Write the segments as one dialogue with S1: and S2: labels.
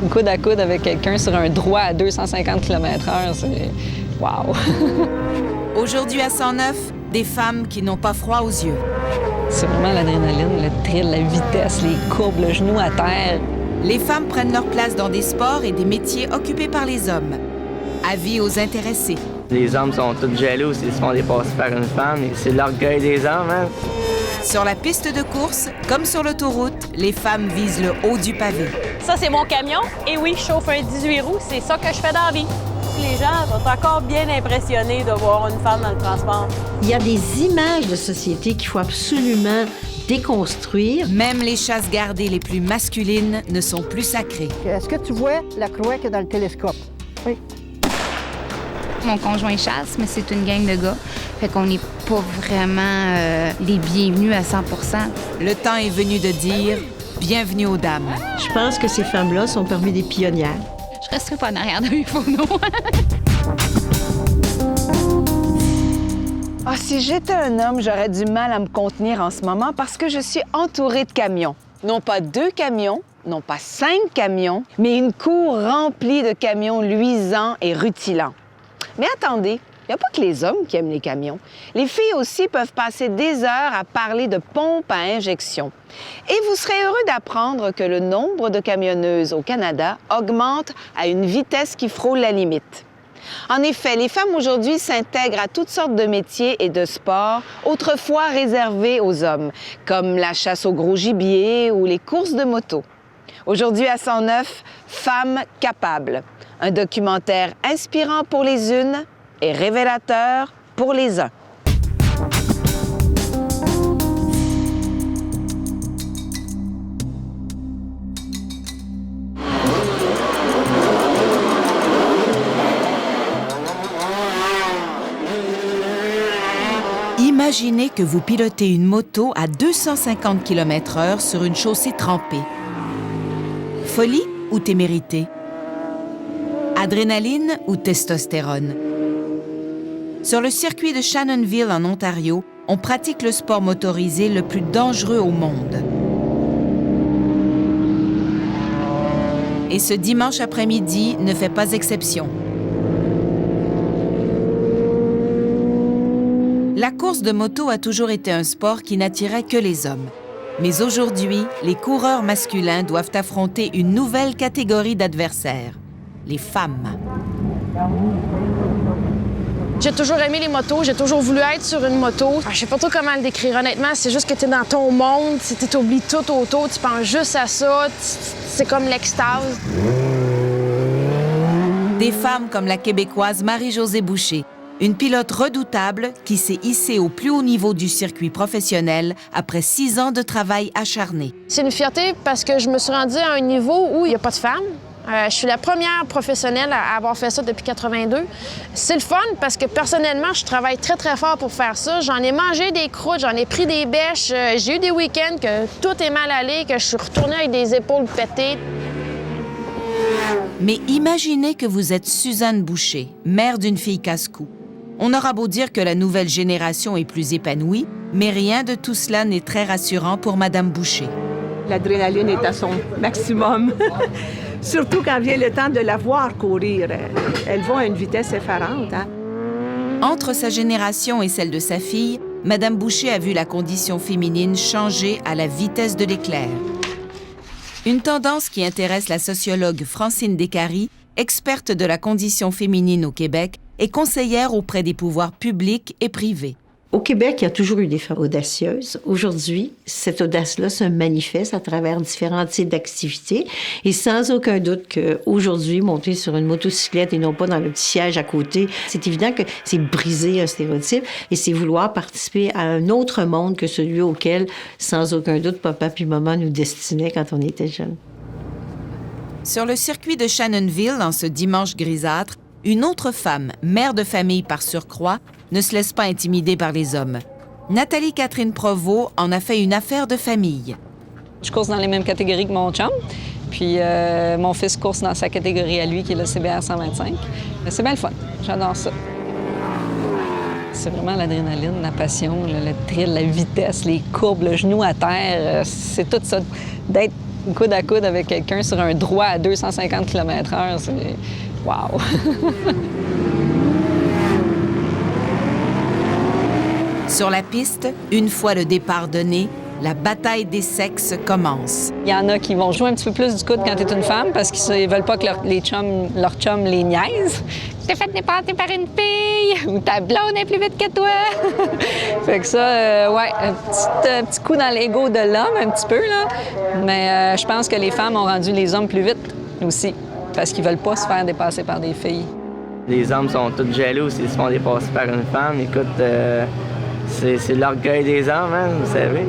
S1: coude à coude avec quelqu'un sur un droit à 250 km/h, c'est... Wow!
S2: Aujourd'hui à 109, des femmes qui n'ont pas froid aux yeux.
S1: C'est vraiment l'adrénaline, le thrill, la vitesse, les courbes, le genou à terre.
S2: Les femmes prennent leur place dans des sports et des métiers occupés par les hommes. Avis aux intéressés.
S3: Les hommes sont tous jaloux s'ils se font dépasser par une femme et c'est l'orgueil des hommes, hein?
S2: Sur la piste de course, comme sur l'autoroute, les femmes visent le haut du pavé.
S4: Ça, c'est mon camion. Et oui, je chauffe un 18 roues. C'est ça que je fais dans la vie. Les gens sont encore bien impressionnés de voir une femme dans le transport.
S5: Il y a des images de société qu'il faut absolument déconstruire.
S2: Même les chasses gardées les plus masculines ne sont plus sacrées.
S6: Est-ce que tu vois la croix qu'il y a dans le télescope? Oui.
S7: Mon conjoint chasse, mais c'est une gang de gars. Fait qu'on n'est pas vraiment les bienvenus à 100 %.
S2: Le temps est venu de dire bienvenue aux dames.
S5: Je pense que ces femmes-là sont parmi des pionnières.
S7: Je resterai pas en arrière d'un phono.
S8: Ah, si j'étais un homme, j'aurais du mal à me contenir en ce moment parce que je suis entourée de camions. Non pas 2 camions, non pas 5 camions, mais une cour remplie de camions luisants et rutilants. Mais attendez, il n'y a pas que les hommes qui aiment les camions. Les filles aussi peuvent passer des heures à parler de pompes à injection. Et vous serez heureux d'apprendre que le nombre de camionneuses au Canada augmente à une vitesse qui frôle la limite. En effet, les femmes aujourd'hui s'intègrent à toutes sortes de métiers et de sports autrefois réservés aux hommes, comme la chasse au gros gibier ou les courses de moto. Aujourd'hui à 109, Femmes capables. Un documentaire inspirant pour les unes et révélateur pour les uns.
S2: Imaginez que vous pilotez une moto à 250 km/h sur une chaussée trempée. Folie ou témérité? Adrénaline ou testostérone? Sur le circuit de Shannonville, en Ontario, on pratique le sport motorisé le plus dangereux au monde. Et ce dimanche après-midi ne fait pas exception. La course de moto a toujours été un sport qui n'attirait que les hommes. Mais aujourd'hui, les coureurs masculins doivent affronter une nouvelle catégorie d'adversaires, les femmes.
S9: J'ai toujours aimé les motos, j'ai toujours voulu être sur une moto. Je sais pas trop comment le décrire, honnêtement. C'est juste que t'es dans ton monde, tu t'oublies tout autour, tu penses juste à ça, c'est comme l'extase.
S2: Des femmes comme la Québécoise Marie-Josée Boucher, une pilote redoutable qui s'est hissée au plus haut niveau du circuit professionnel après 6 ans de travail acharné.
S9: C'est une fierté parce que je me suis rendue à un niveau où il n'y a pas de femmes. Je suis la première professionnelle à avoir fait ça depuis 82. C'est le fun parce que personnellement, je travaille très, très fort pour faire ça. J'en ai mangé des croûtes, j'en ai pris des bêches. J'ai eu des week-ends que tout est mal allé, que je suis retournée avec des épaules pétées.
S2: Mais imaginez que vous êtes Suzanne Boucher, mère d'une fille casse-cou. On aura beau dire que la nouvelle génération est plus épanouie, mais rien de tout cela n'est très rassurant pour Madame Boucher.
S6: L'adrénaline est à son maximum. Surtout quand vient le temps de la voir courir. Elle va à une vitesse effarante. Hein?
S2: Entre sa génération et celle de sa fille, Madame Boucher a vu la condition féminine changer à la vitesse de l'éclair. Une tendance qui intéresse la sociologue Francine Descaries, experte de la condition féminine au Québec et conseillère auprès des pouvoirs publics et privés.
S5: Au Québec, il y a toujours eu des femmes audacieuses. Aujourd'hui, cette audace-là se manifeste à travers différents types d'activités. Et sans aucun doute qu'aujourd'hui, monter sur une motocyclette et non pas dans le petit siège à côté, c'est évident que c'est briser un stéréotype et c'est vouloir participer à un autre monde que celui auquel, sans aucun doute, papa puis maman nous destinaient quand on était jeunes.
S2: Sur le circuit de Shannonville, en ce dimanche grisâtre, une autre femme, mère de famille par surcroît, ne se laisse pas intimider par les hommes. Nathalie Catherine Provost en a fait une affaire de famille.
S1: Je course dans les mêmes catégories que mon chum. Puis mon fils course dans sa catégorie à lui, qui est le CBR 125. C'est bien le fun. J'adore ça. C'est vraiment l'adrénaline, la passion, le thrill, la vitesse, les courbes, le genou à terre. C'est tout ça. D'être Coude à coude avec quelqu'un sur un droit à 250 km/h, c'est... Wow!
S2: Sur la piste, une fois le départ donné, la bataille des sexes commence.
S1: Il y en a qui vont jouer un petit peu plus du coude quand tu es une femme parce qu'ils veulent pas que leur chum les niaise. Tu t'es fait dépasser par une fille ou ta blonde est plus vite que toi. Fait que ça, ouais, un petit coup dans l'ego de l'homme, un petit peu, là. Mais je pense que les femmes ont rendu les hommes plus vite aussi parce qu'ils veulent pas se faire dépasser par des filles.
S3: Les hommes sont tous jaloux s'ils se font dépasser par une femme. Écoute, c'est l'orgueil des hommes, hein, vous savez.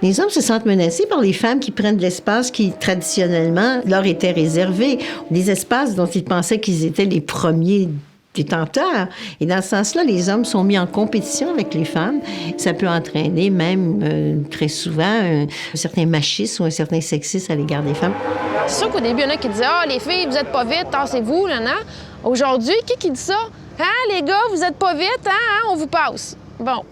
S5: Les hommes se sentent menacés par les femmes qui prennent de l'espace qui, traditionnellement, leur était réservé. Des espaces dont ils pensaient qu'ils étaient les premiers détenteurs. Et dans ce sens-là, les hommes sont mis en compétition avec les femmes. Ça peut entraîner même, très souvent, un certain machisme ou un certain sexisme à l'égard des femmes.
S9: C'est sûr qu'au début, il y en a qui disaient « Ah, les filles, vous êtes pas vite, tassez-vous, là, non? » Aujourd'hui, qui dit ça? « Ah, les gars, vous êtes pas vite, hein? On vous passe. » Bon.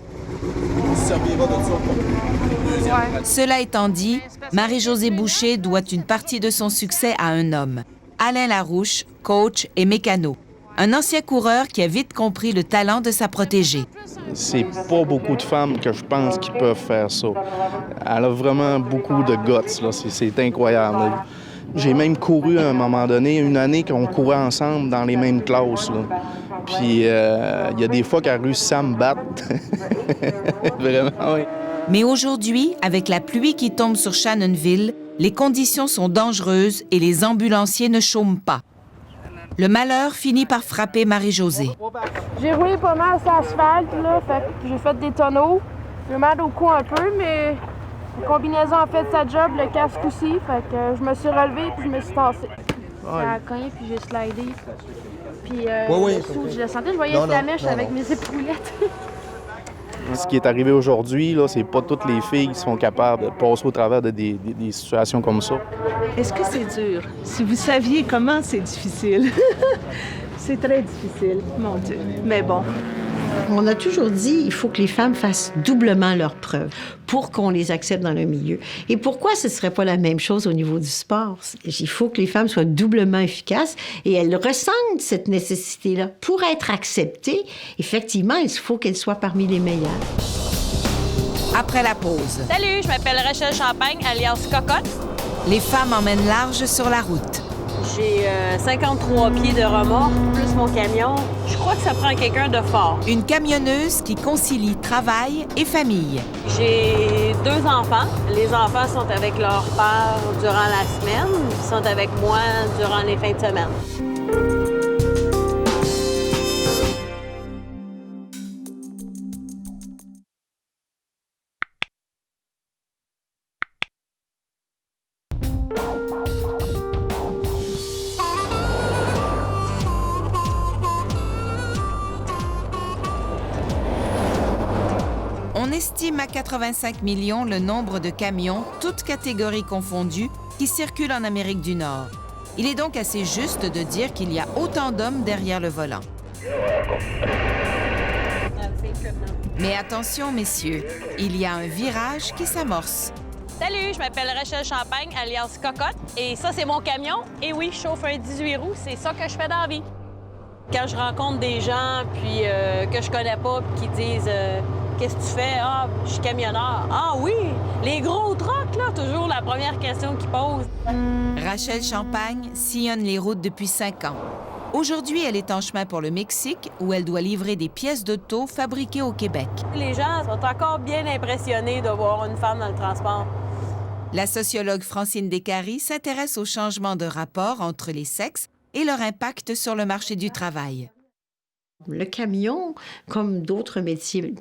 S2: Cela étant dit, Marie-Josée Boucher doit une partie de son succès à un homme, Alain Larouche, coach et mécano. Un ancien coureur qui a vite compris le talent de sa protégée.
S10: C'est pas beaucoup de femmes que je pense qui peuvent faire ça. Elle a vraiment beaucoup de guts, là. C'est incroyable. J'ai même couru à un moment donné, une année qu'on courait ensemble dans les mêmes classes, là. Puis il y a des fois qu'elle réussit à me battre. Vraiment, oui.
S2: Mais aujourd'hui, avec la pluie qui tombe sur Shannonville, les conditions sont dangereuses et les ambulanciers ne chôment pas. Le malheur finit par frapper Marie-Josée.
S9: J'ai roulé pas mal sur l'asphalte, là, fait que j'ai fait des tonneaux. J'ai mal au cou un peu, mais la combinaison a fait sa job, le casque aussi, fait que je me suis relevée puis je me suis tassée. Ça a cogné puis j'ai slidé. Puis le sou, je le sentais, je voyais la mèche avec mes épaulettes.
S10: Ce qui est arrivé aujourd'hui, là, c'est pas toutes les filles qui sont capables de passer au travers de des situations comme ça.
S6: Est-ce que c'est dur? Si vous saviez comment c'est difficile. C'est très difficile, mon Dieu. Mais bon.
S5: On a toujours dit il faut que les femmes fassent doublement leurs preuves pour qu'on les accepte dans le milieu. Et pourquoi ce ne serait pas la même chose au niveau du sport? Il faut que les femmes soient doublement efficaces et elles ressentent cette nécessité-là. Pour être acceptées, effectivement, il faut qu'elles soient parmi les meilleures.
S2: Après la pause,
S4: Salut, je m'appelle Rachel Champagne, alias Cocotte.
S2: les femmes emmènent large sur la route.
S4: J'ai 53 pieds de remorque, plus mon camion. Je crois que ça prend quelqu'un de fort.
S2: Une camionneuse qui concilie travail et famille.
S4: J'ai 2 enfants. Les enfants sont avec leur père durant la semaine. Ils sont avec moi durant les fins de semaine.
S2: On estime à 85 millions le nombre de camions, toutes catégories confondues, qui circulent en Amérique du Nord. Il est donc assez juste de dire qu'il y a autant d'hommes derrière le volant. Mais attention, messieurs, il y a un virage qui s'amorce.
S4: Salut, je m'appelle Rachel Champagne, alias Cocotte. Et ça, c'est mon camion. Et oui, je chauffe un 18 roues. C'est ça que je fais dans la vie. Quand je rencontre des gens puis que je connais pas puis qui disent qu'est-ce que tu fais? Ah, je suis camionneur. Ah oui, les gros trucks, là, toujours la première question qu'ils posent.
S2: Rachel Champagne sillonne les routes depuis 5 ans. Aujourd'hui, elle est en chemin pour le Mexique, où elle doit livrer des pièces d'auto fabriquées au Québec.
S4: Les gens sont encore bien impressionnés de voir une femme dans le transport.
S2: La sociologue Francine Descaries s'intéresse au changement de rapport entre les sexes et leur impact sur le marché du travail.
S5: Le camion, comme d'autres métiers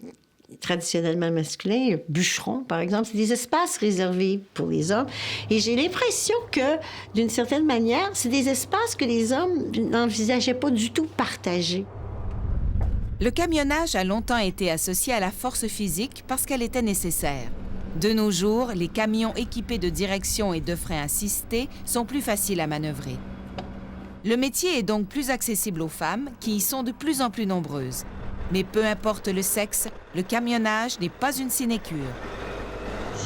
S5: traditionnellement masculins, bûcheron, par exemple, c'est des espaces réservés pour les hommes. Et j'ai l'impression que, d'une certaine manière, c'est des espaces que les hommes n'envisageaient pas du tout partager.
S2: Le camionnage a longtemps été associé à la force physique parce qu'elle était nécessaire. De nos jours, les camions équipés de direction et de freins assistés sont plus faciles à manœuvrer. Le métier est donc plus accessible aux femmes, qui y sont de plus en plus nombreuses. Mais peu importe le sexe, le camionnage n'est pas une sinécure.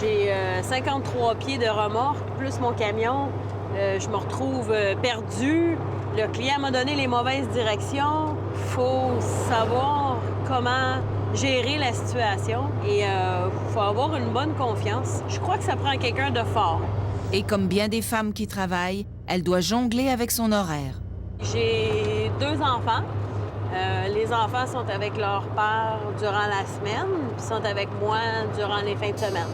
S4: J'ai 53 pieds de remorque, plus mon camion. Je me retrouve perdue. Le client m'a donné les mauvaises directions. Faut savoir comment gérer la situation et faut avoir une bonne confiance. Je crois que ça prend quelqu'un de fort.
S2: Et comme bien des femmes qui travaillent, elle doit jongler avec son horaire.
S4: J'ai 2 enfants. Les enfants sont avec leur père durant la semaine, puis sont avec moi durant les fins de semaine.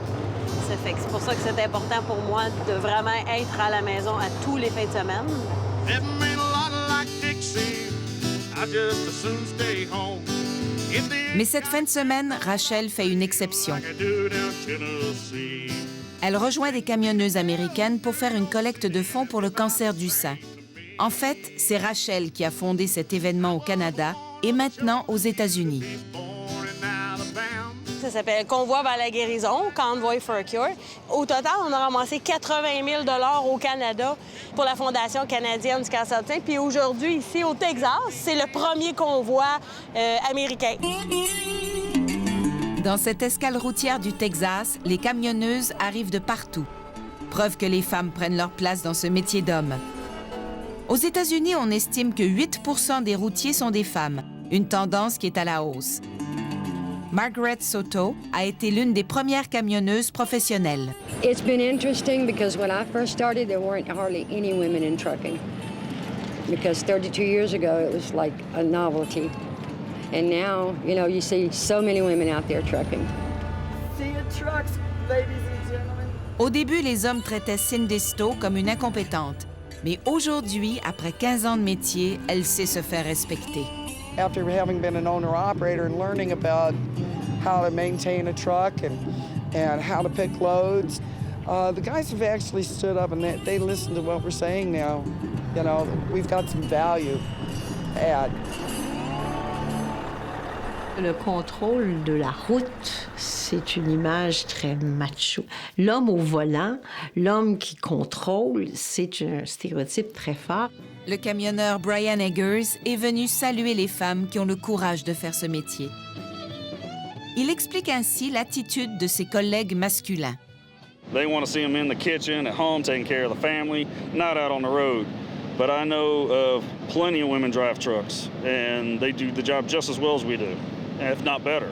S4: Ça fait que c'est pour ça que c'est important pour moi de vraiment être à la maison à tous les fins de semaine.
S2: Mais cette fin de semaine, Rachel fait une exception. Elle rejoint des camionneuses américaines pour faire une collecte de fonds pour le cancer du sein. En fait, c'est Rachel qui a fondé cet événement au Canada et maintenant aux États-Unis.
S4: Ça s'appelle Convoi vers la guérison, Convoy for a Cure. Au total, on a ramassé 80 000 $ au Canada pour la Fondation canadienne du cancer du sein. Puis aujourd'hui, ici au Texas, c'est le premier convoi américain.
S2: Dans cette escale routière du Texas, les camionneuses arrivent de partout. Preuve que les femmes prennent leur place dans ce métier d'homme. Aux États-Unis, on estime que 8 % des routiers sont des femmes, une tendance qui est à la hausse. Margaret Soto a été l'une des premières camionneuses professionnelles.
S11: It's been interesting because when I first started, there weren't hardly any women in trucking. Because 32 years ago, it was like a novelty. And now, you know, you see so many women out there trucking.
S12: See your trucks, ladies and gentlemen.
S2: Au début, les hommes traitaient Cindy Stowe comme une incompétente. Mais aujourd'hui, après 15 ans de métier, elle sait se faire respecter.
S12: After having been an owner-operator and learning about how to maintain a truck and how to pick loads, the guys have actually stood up and they listen to what we're saying now. You know, we've got some value to add.
S5: Le contrôle de la route, c'est une image très macho. L'homme au volant, l'homme qui contrôle, c'est un stéréotype très fort.
S2: Le camionneur Brian Eggers est venu saluer les femmes qui ont le courage de faire ce métier. Il explique ainsi l'attitude de ses collègues masculins.
S13: They want to see them in the kitchen, at home, taking care of the family, not out on the road. But I know of plenty of women drive trucks, and they do the job just as well as we do, if not better.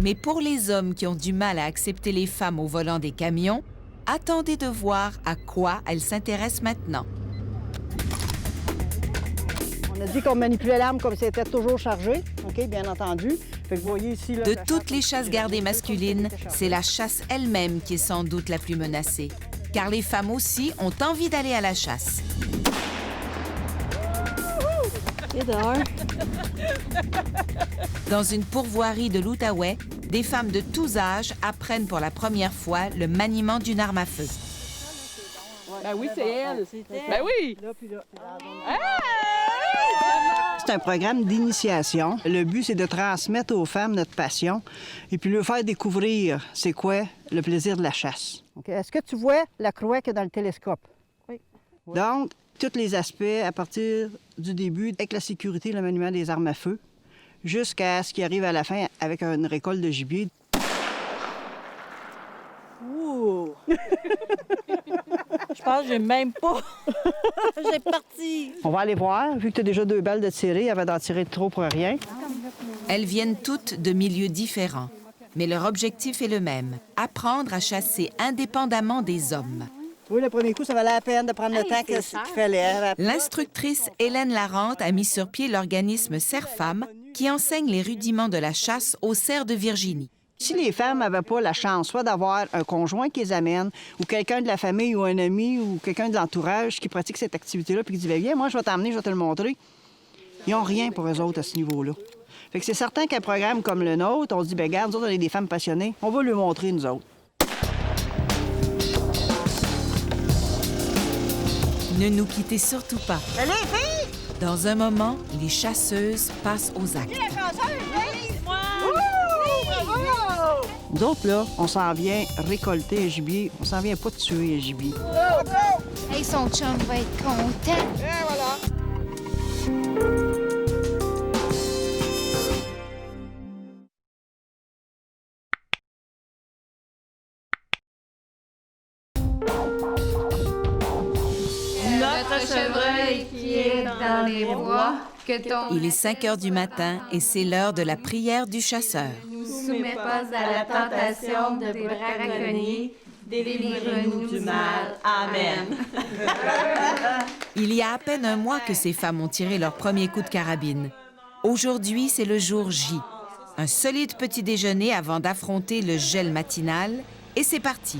S2: Mais pour les hommes qui ont du mal à accepter les femmes au volant des camions, attendez de voir à quoi elles s'intéressent maintenant.
S14: On a dit qu'on manipulait l'arme comme si elle était toujours chargée, OK, bien entendu. Fait que vous voyez ici, là,
S2: de toutes les chasses gardées masculines, c'est la chasse elle-même qui est sans doute la plus menacée. Car les femmes aussi ont envie d'aller à la chasse. Dans une pourvoirie de l'Outaouais, des femmes de tous âges apprennent pour la première fois le maniement d'une arme à feu.
S15: Ben oui, c'est elle. Ben oui!
S14: C'est un programme d'initiation. Le but, c'est de transmettre aux femmes notre passion et puis leur faire découvrir c'est quoi le plaisir de la chasse. Okay. Est-ce que tu vois la croix qu'il y a dans le télescope? Oui. Donc, tous les aspects à partir du début, avec la sécurité, le maniement des armes à feu, jusqu'à ce qui arrive à la fin avec une récolte de gibier.
S15: Ouh! Je pense que j'ai même pas. J'ai parti.
S14: On va aller voir. Vu que tu as déjà 2 balles de tirer, avant d'en tirer trop pour rien.
S2: Elles viennent toutes de milieux différents. Mais leur objectif est le même, apprendre à chasser indépendamment des hommes.
S14: Oui, le premier coup, ça valait la peine de prendre le temps qu'il fallait.
S2: L'instructrice Hélène Larente a mis sur pied l'organisme Serre-Femmes qui enseigne les rudiments de la chasse aux cerfs de Virginie.
S14: Si les femmes n'avaient pas la chance soit d'avoir un conjoint qui les amène, ou quelqu'un de la famille ou un ami ou quelqu'un de l'entourage qui pratique cette activité-là puis qui dit « Viens, moi, je vais t'emmener, je vais te le montrer », ils n'ont rien pour eux autres à ce niveau-là. Fait que c'est certain qu'un programme comme le nôtre, on se dit « Bien, regarde, nous autres, on est des femmes passionnées, on va lui montrer, nous autres. »
S2: Ne nous quittez surtout pas.
S15: Allez, filles!
S2: Dans un moment, les chasseuses passent aux actes.
S14: Nous autres, là, on s'en vient récolter un gibier. On s'en vient pas tuer un gibier.
S7: Hey, son chum va être content.
S12: Et voilà.
S7: dans les bois, que ton...
S2: Il est 5 heures du matin et c'est l'heure de la prière du chasseur.
S7: nous soumets pas à la tentation de braconnier, délivre-nous du mal. Amen.
S2: Il y a à peine un mois que ces femmes ont tiré leur premier coup de carabine. Aujourd'hui, c'est le jour J. Un solide petit déjeuner avant d'affronter le gel matinal et c'est parti.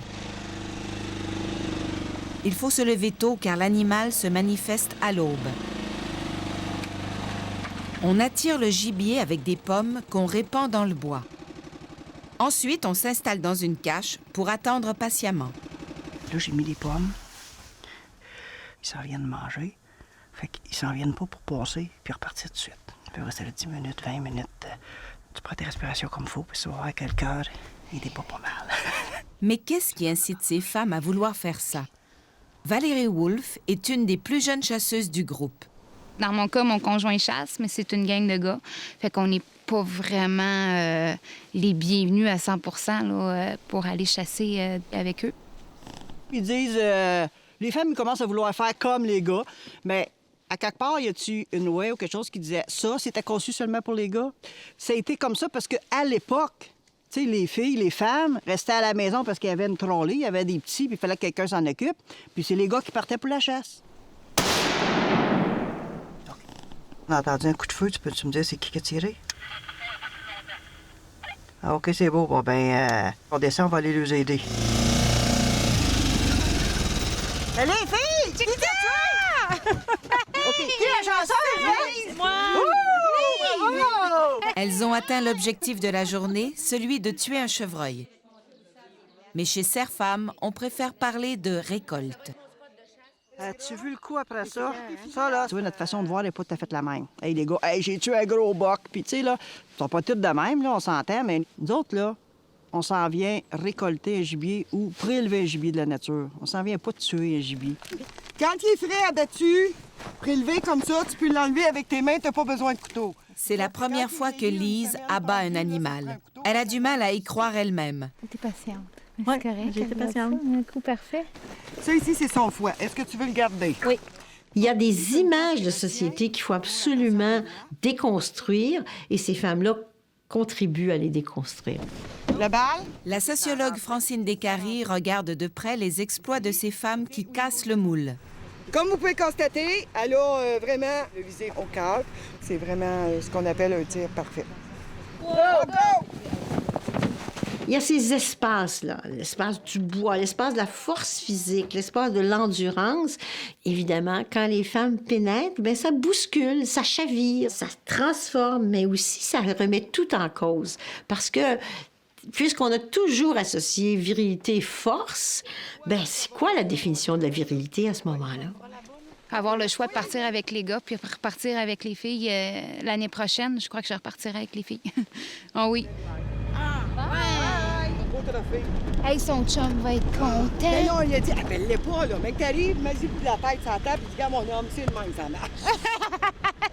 S2: Il faut se lever tôt car l'animal se manifeste à l'aube. On attire le gibier avec des pommes qu'on répand dans le bois. Ensuite, on s'installe dans une cache pour attendre patiemment.
S14: Là, j'ai mis les pommes. Ils s'en viennent manger. Fait qu'ils s'en viennent pas pour passer puis repartir tout de suite. Ça peut rester là 10 minutes, 20 minutes. Tu prends tes respirations comme il faut, puis tu vas voir que le cœur, il est pas mal.
S2: Mais qu'est-ce qui incite ces femmes à vouloir faire ça? Valérie Wolfe est une des plus jeunes chasseuses du groupe.
S7: Dans mon cas, mon conjoint chasse, mais c'est une gang de gars. Fait qu'on n'est pas vraiment les bienvenus à 100 là, pour aller chasser avec eux.
S14: Ils disent, les femmes ils commencent à vouloir faire comme les gars, mais à quelque part, y a-tu une loi ou quelque chose qui disait ça, c'était conçu seulement pour les gars? Ça a été comme ça parce qu'à l'époque, tu sais, les filles, les femmes restaient à la maison parce qu'il y avait une trolley, il y avait des petits, puis il fallait que quelqu'un s'en occupe. Puis c'est les gars qui partaient pour la chasse. On a entendu un coup de feu, tu peux-tu me dire c'est qui a tiré? Ah, OK, c'est beau. Bon, on descend, on va aller les aider. Allez, filles! Qui t'a tué? OK, qui est la chanceuse?
S4: Moi!
S2: Elles ont atteint l'objectif de la journée, celui de tuer un chevreuil. Mais chez Serre-Femmes, on préfère parler de récolte.
S14: As-tu vu le coup après ça? Ça, là, tu vois, notre façon de voir n'est pas tout à fait la même. Hey, les gars, hey, j'ai tué un gros boc. Puis, tu sais, là, ils sont pas tous de même, là, on s'entend, mais nous autres, là, on s'en vient récolter un gibier ou prélever un gibier de la nature. On s'en vient pas tuer un gibier.
S12: Quand il est frais abattu, prélevé comme ça, tu peux l'enlever avec tes mains, t'as pas besoin de couteau.
S2: C'est la première fois que Lise abat un animal. Elle a du mal à y croire elle-même.
S7: T'es patiente.
S11: Oui,
S7: C'est correct.
S11: j'ai été patiente.
S7: Un coup parfait.
S12: Ça ici, c'est son foie. Est-ce que tu veux le garder?
S5: Oui. Il y a des images de société qu'il faut absolument déconstruire et ces femmes-là contribuent à les déconstruire.
S12: La balle?
S2: La sociologue Francine Descaries regarde de près les exploits de ces femmes qui cassent le moule.
S12: Comme vous pouvez constater, elle a vraiment le visé au cœur. C'est vraiment ce qu'on appelle un tir parfait. Go! Go!
S5: Il y a ces espaces-là, l'espace du bois, l'espace de la force physique, l'espace de l'endurance. Évidemment, quand les femmes pénètrent, bien, ça bouscule, ça chavire, ça transforme, mais aussi ça remet tout en cause. Parce que, puisqu'on a toujours associé virilité et force, bien, c'est quoi la définition de la virilité à ce moment-là?
S7: Avoir le choix de partir avec les gars puis repartir avec les filles l'année prochaine, je crois que je repartirai avec les filles. Oh oui. Hey, son chum va être content.
S12: Mais non, il a dit, appelle-les pas, là. Mec, t'arrives, mets-y de la tête sur la table, puis dis, mon homme, c'est le même, ça marche.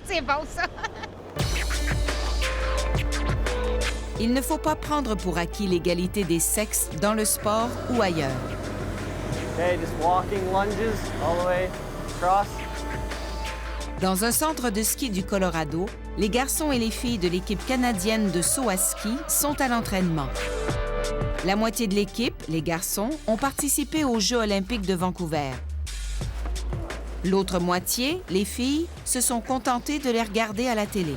S7: C'est bon, ça.
S2: Il ne faut pas prendre pour acquis l'égalité des sexes dans le sport ou ailleurs.
S3: Okay, just walking lunges all the way across.
S2: Dans un centre de ski du Colorado, les garçons et les filles de l'équipe canadienne de saut à ski sont à l'entraînement. La moitié de l'équipe, les garçons, ont participé aux Jeux olympiques de Vancouver. L'autre moitié, les filles, se sont contentées de les regarder à la télé.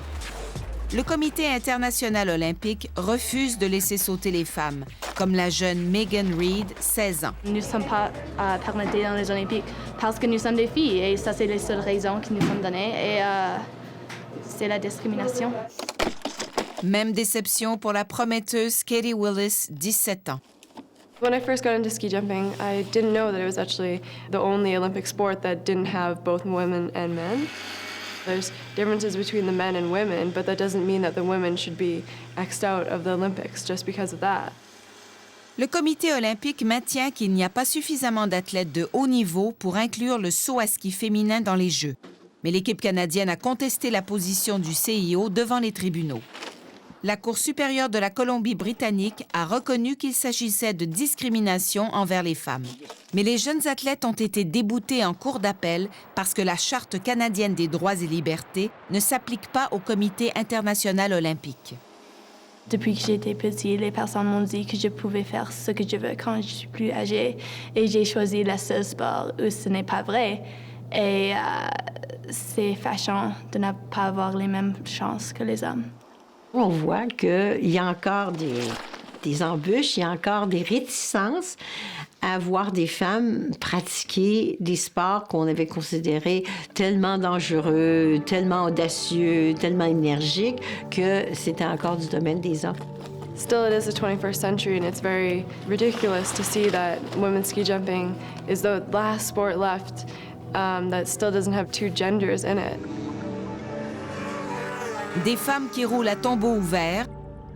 S2: Le Comité international olympique refuse de laisser sauter les femmes, comme la jeune Megan Reid, 16 ans.
S16: Nous ne sommes pas permis dans les Olympiques parce que nous sommes des filles et ça, c'est les seules raisons qui nous sont données et c'est la discrimination.
S2: Même déception pour la prometteuse Katie Willis, 17 ans.
S17: When I first got into ski jumping, I didn't know that it was actually the only Olympic sport that didn't have both women and men. There's differences between the men and women, but that doesn't mean that the women should be X'd out of the Olympics just because of that.
S2: Le comité olympique maintient qu'il n'y a pas suffisamment d'athlètes de haut niveau pour inclure le saut à ski féminin dans les Jeux. Mais l'équipe canadienne a contesté la position du CIO devant les tribunaux. la Cour supérieure de la Colombie-Britannique a reconnu qu'il s'agissait de discrimination envers les femmes. Mais les jeunes athlètes ont été déboutés en cour d'appel parce que la Charte canadienne des droits et libertés ne s'applique pas au Comité international olympique.
S16: Depuis que j'étais petite, les personnes m'ont dit que je pouvais faire ce que je veux quand je suis plus âgée. Et j'ai choisi le seul sport où ce n'est pas vrai. Et c'est fâchant de ne pas avoir les mêmes chances que les hommes.
S5: On voit qu'il y a encore des embûches, il y a encore des réticences à voir des femmes pratiquer des sports qu'on avait considérés tellement dangereux, tellement audacieux, tellement énergiques que c'était encore du domaine des hommes.
S17: Still, it is the 21st century, and it's very ridiculous to see that women's ski jumping is the last sport left that still doesn't have two genders in it.
S2: Des femmes qui roulent à tombeau ouvert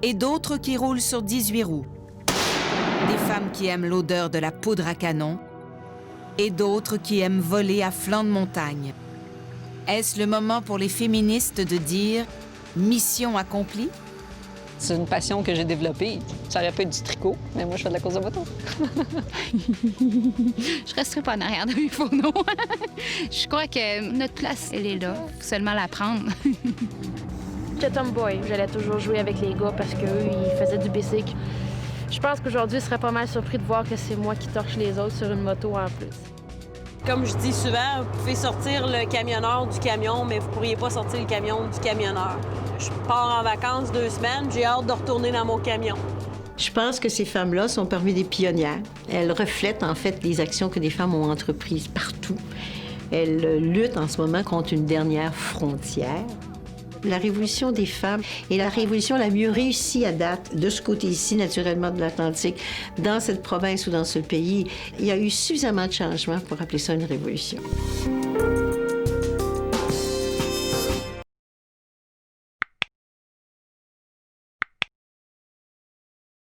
S2: et d'autres qui roulent sur 18 roues. Des femmes qui aiment l'odeur de la poudre à canon et d'autres qui aiment voler à flanc de montagne. Est-ce le moment pour les féministes de dire « mission accomplie » ?
S1: C'est une passion que j'ai développée. Ça aurait pu être du tricot, mais moi, je fais de la course de moto.
S7: Je resterai pas en arrière de mes fourneaux. Je crois que notre place, elle est là. Faut seulement la prendre.
S9: J'étais tomboy. J'allais toujours jouer avec les gars parce qu'eux, ils faisaient du bicycle. Je pense qu'aujourd'hui, je serais pas mal surpris de voir que c'est moi qui torche les autres sur une moto en plus.
S4: Comme je dis souvent, vous pouvez sortir le camionneur du camion, mais vous pourriez pas sortir le camion du camionneur. Je pars en vacances 2 semaines, j'ai hâte de retourner dans mon camion.
S5: Je pense que ces femmes-là sont parmi des pionnières. Elles reflètent en fait les actions que des femmes ont entreprises partout. Elles luttent en ce moment contre une dernière frontière. La révolution des femmes est la révolution la mieux réussie à date de ce côté-ci, naturellement, de l'Atlantique. Dans cette province ou dans ce pays, il y a eu suffisamment de changements pour appeler ça une révolution.